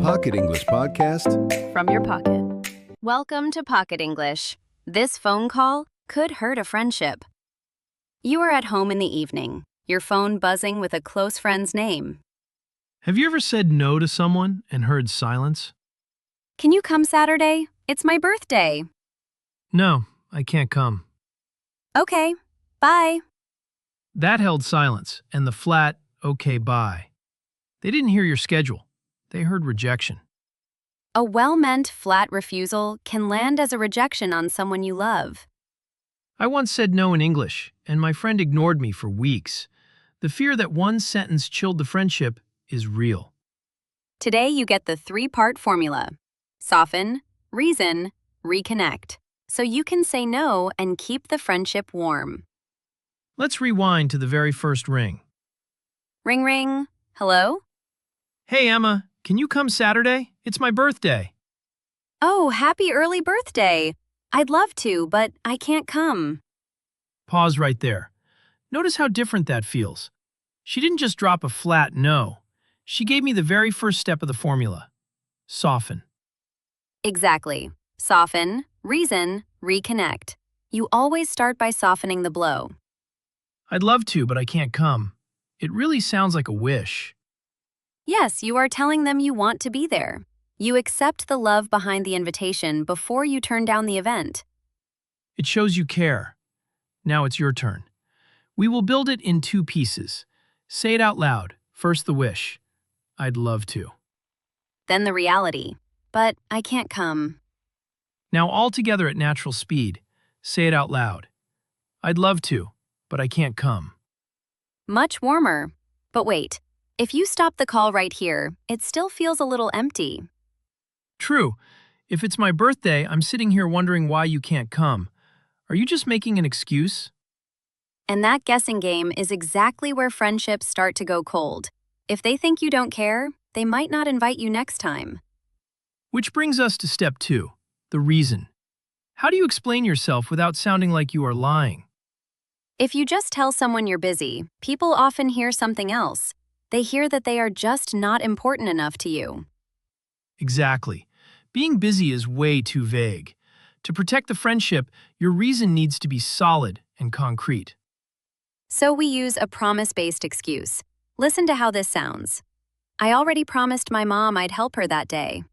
Pocket English podcast from your pocket. Welcome to Pocket English. This phone call could hurt a friendship. You are at home in the evening, your phone buzzing with a close friend's name. Have you ever said no to someone and heard silence? Can you come Saturday? It's my birthday. No, I can't come. Okay, bye. That held silence, and the flat, okay, bye. They didn't hear your schedule. They heard rejection. A well-meant flat refusal can land as a rejection on someone you love. I once said no in English, and my friend ignored me for weeks. The fear that one sentence chilled the friendship is real. Today you get the 3-part formula. Soften, reason, reconnect. So you can say no and keep the friendship warm. Let's rewind to the very first ring. Ring ring. Hello? Hey, Emma, can you come Saturday? It's my birthday. Oh, happy early birthday. I'd love to, but I can't come. Pause right there. Notice how different that feels. She didn't just drop a flat no. She gave me the very first step of the formula. Soften. Exactly. Soften, reason, reconnect. You always start by softening the blow. I'd love to, but I can't come. It really sounds like a wish. Yes, you are telling them you want to be there. You accept the love behind the invitation before you turn down the event. It shows you care. Now it's your turn. We will build it in 2 pieces. Say it out loud. First the wish. I'd love to. Then the reality. But I can't come. Now all together at natural speed. Say it out loud. I'd love to, but I can't come. Much warmer. But wait, if you stop the call right here, it still feels a little empty. True. If it's my birthday, I'm sitting here wondering why you can't come. Are you just making an excuse? And that guessing game is exactly where friendships start to go cold. If they think you don't care, they might not invite you next time. Which brings us to step 2, the reason. How do you explain yourself without sounding like you are lying? If you just tell someone you're busy, people often hear something else. They hear that they are just not important enough to you. Exactly. Being busy is way too vague. To protect the friendship, your reason needs to be solid and concrete. So we use a promise-based excuse. Listen to how this sounds. I already promised my mom I'd help her that day.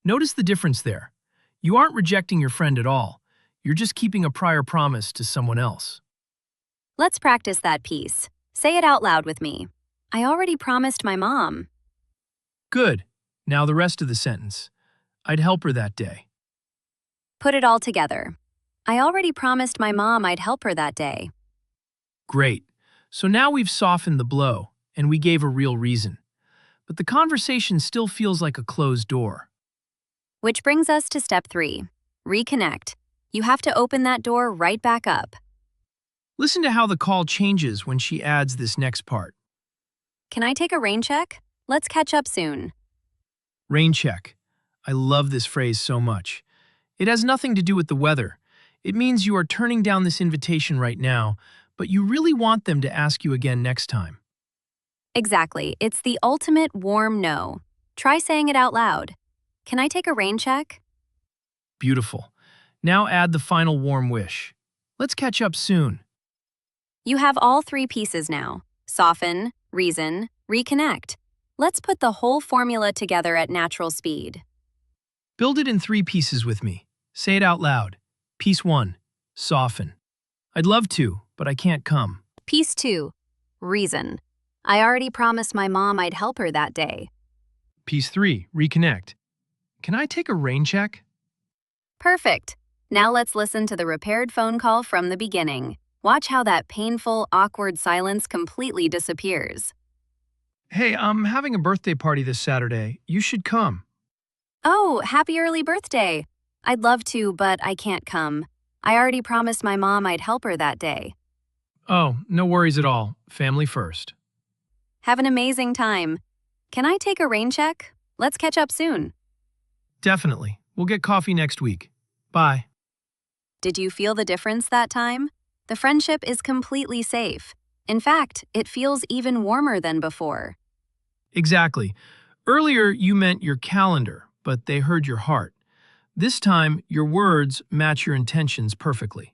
Notice the difference there. You aren't rejecting your friend at all. You're just keeping a prior promise to someone else. Let's practice that piece. Say it out loud with me. I already promised my mom. Good. Now the rest of the sentence. I'd help her that day. Put it all together. I already promised my mom I'd help her that day. Great. So now we've softened the blow, and we gave a real reason. But the conversation still feels like a closed door. Which brings us to step 3. Reconnect. You have to open that door right back up. Listen to how the call changes when she adds this next part. Can I take a rain check? Let's catch up soon. Rain check. I love this phrase so much. It has nothing to do with the weather. It means you are turning down this invitation right now, but you really want them to ask you again next time. Exactly. It's the ultimate warm no. Try saying it out loud. Can I take a rain check? Beautiful. Now add the final warm wish. Let's catch up soon. You have all 3 pieces now. Soften, reason, reconnect. Let's put the whole formula together at natural speed. Build it in 3 pieces with me. Say it out loud. Piece 1. Soften. I'd love to, but I can't come. Piece 2. Reason. I already promised my mom I'd help her that day. Piece 3. Reconnect. Can I take a rain check? Perfect. Now let's listen to the repaired phone call from the beginning. Watch how that painful, awkward silence completely disappears. Hey, I'm having a birthday party this Saturday. You should come. Oh, happy early birthday. I'd love to, but I can't come. I already promised my mom I'd help her that day. Oh, no worries at all. Family first. Have an amazing time. Can I take a rain check? Let's catch up soon. Definitely. We'll get coffee next week. Bye. Did you feel the difference that time? The friendship is completely safe. In fact, it feels even warmer than before. Exactly. Earlier, you meant your calendar, but they heard your heart. This time, your words match your intentions perfectly.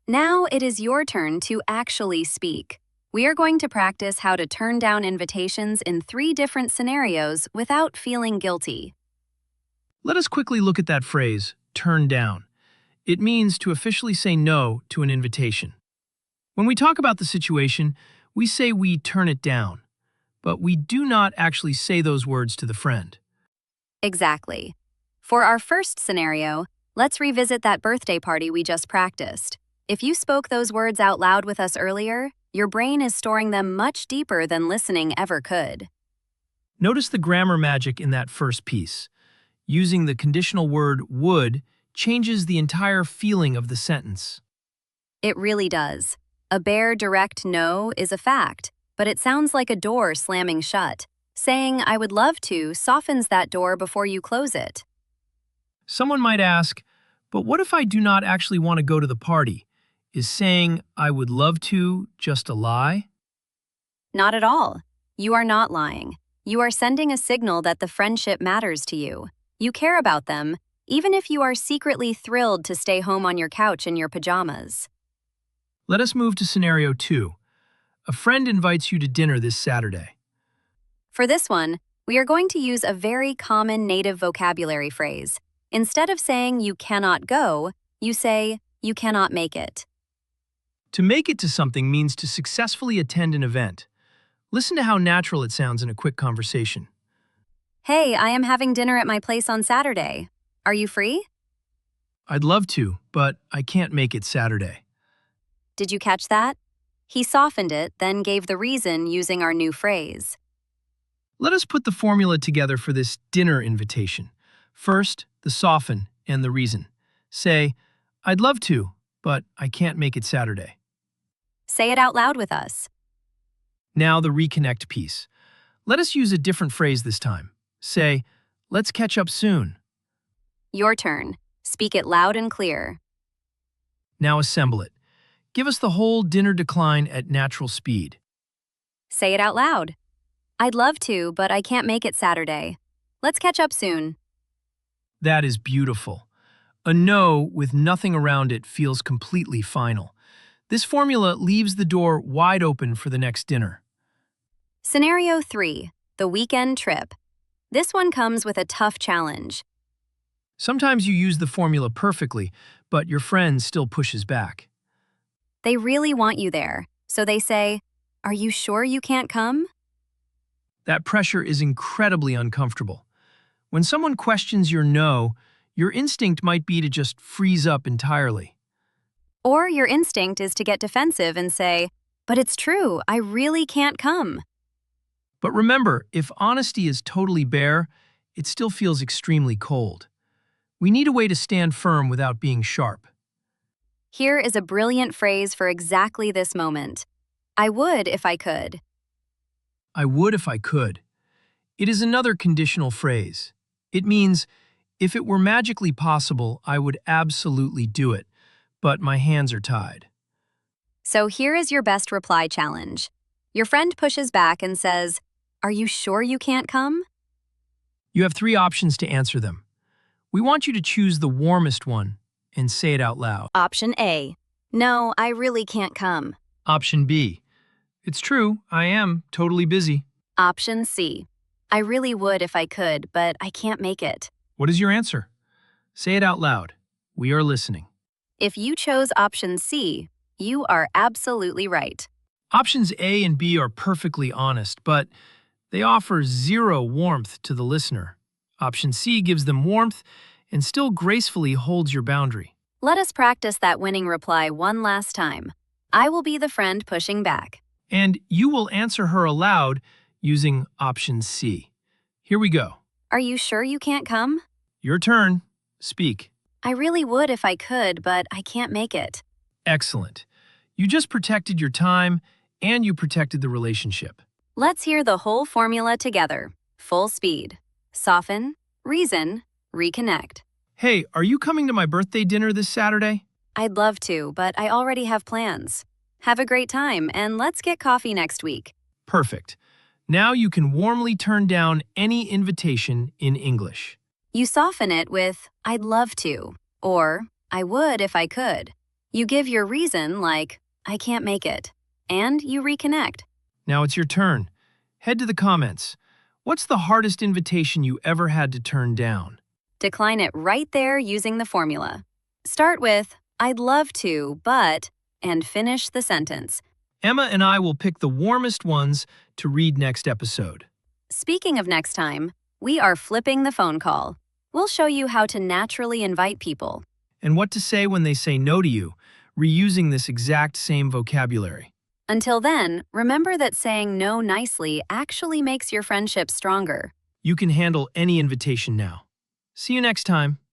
Now it is your turn to actually speak. We are going to practice how to turn down invitations in 3 different scenarios without feeling guilty. Let us quickly look at that phrase, turn down. It means to officially say no to an invitation. When we talk about the situation, we say we turn it down, but we do not actually say those words to the friend. Exactly. For our first scenario, let's revisit that birthday party we just practiced. If you spoke those words out loud with us earlier, your brain is storing them much deeper than listening ever could. Notice the grammar magic in that first piece. Using the conditional word would changes the entire feeling of the sentence. It really does. A bare, direct no is a fact, but it sounds like a door slamming shut. Saying, I would love to, softens that door before you close it. Someone might ask, but what if I do not actually want to go to the party? Is saying, I would love to, just a lie? Not at all. You are not lying. You are sending a signal that the friendship matters to you. You care about them, even if you are secretly thrilled to stay home on your couch in your pajamas. Let us move to scenario 2. A friend invites you to dinner this Saturday. For this one, we are going to use a very common native vocabulary phrase. Instead of saying you cannot go, you say you cannot make it. To make it to something means to successfully attend an event. Listen to how natural it sounds in a quick conversation. Hey, I am having dinner at my place on Saturday. Are you free? I'd love to, but I can't make it Saturday. Did you catch that? He softened it, then gave the reason using our new phrase. Let us put the formula together for this dinner invitation. First, the soften and the reason. Say, I'd love to, but I can't make it Saturday. Say it out loud with us. Now the reconnect piece. Let us use a different phrase this time. Say, let's catch up soon. Your turn. Speak it loud and clear. Now assemble it. Give us the whole dinner decline at natural speed. Say it out loud. I'd love to, but I can't make it Saturday. Let's catch up soon. That is beautiful. A no with nothing around it feels completely final. This formula leaves the door wide open for the next dinner. Scenario 3, the weekend trip. This one comes with a tough challenge. Sometimes you use the formula perfectly, but your friend still pushes back. They really want you there, so they say, are you sure you can't come? That pressure is incredibly uncomfortable. When someone questions your no, your instinct might be to just freeze up entirely. Or your instinct is to get defensive and say, but it's true, I really can't come. But remember, if honesty is totally bare, it still feels extremely cold. We need a way to stand firm without being sharp. Here is a brilliant phrase for exactly this moment. I would if I could. I would if I could. It is another conditional phrase. It means, if it were magically possible, I would absolutely do it, but my hands are tied. So here is your best reply challenge. Your friend pushes back and says, are you sure you can't come? You have 3 options to answer them. We want you to choose the warmest one and say it out loud. Option A. No, I really can't come. Option B. It's true, I am totally busy. Option C. I really would if I could, but I can't make it. What is your answer? Say it out loud. We are listening. If you chose option C, you are absolutely right. Options A and B are perfectly honest, but they offer 0 warmth to the listener. Option C gives them warmth and still gracefully holds your boundary. Let us practice that winning reply one last time. I will be the friend pushing back. And you will answer her aloud using option C. Here we go. Are you sure you can't come? Your turn. Speak. I really would if I could, but I can't make it. Excellent. You just protected your time and you protected the relationship. Let's hear the whole formula together. Full speed. Soften, reason, reconnect. Hey, are you coming to my birthday dinner this Saturday? I'd love to, but I already have plans. Have a great time, and let's get coffee next week. Perfect. Now you can warmly turn down any invitation in English. You soften it with, I'd love to, or I would if I could. You give your reason like, I can't make it, and you reconnect. Now it's your turn. Head to the comments. What's the hardest invitation you ever had to turn down? Decline it right there using the formula. Start with, I'd love to, but, and finish the sentence. Emma and I will pick the warmest ones to read next episode. Speaking of next time, we are flipping the phone call. We'll show you how to naturally invite people. And what to say when they say no to you, reusing this exact same vocabulary. Until then, remember that saying no nicely actually makes your friendship stronger. You can handle any invitation now. See you next time.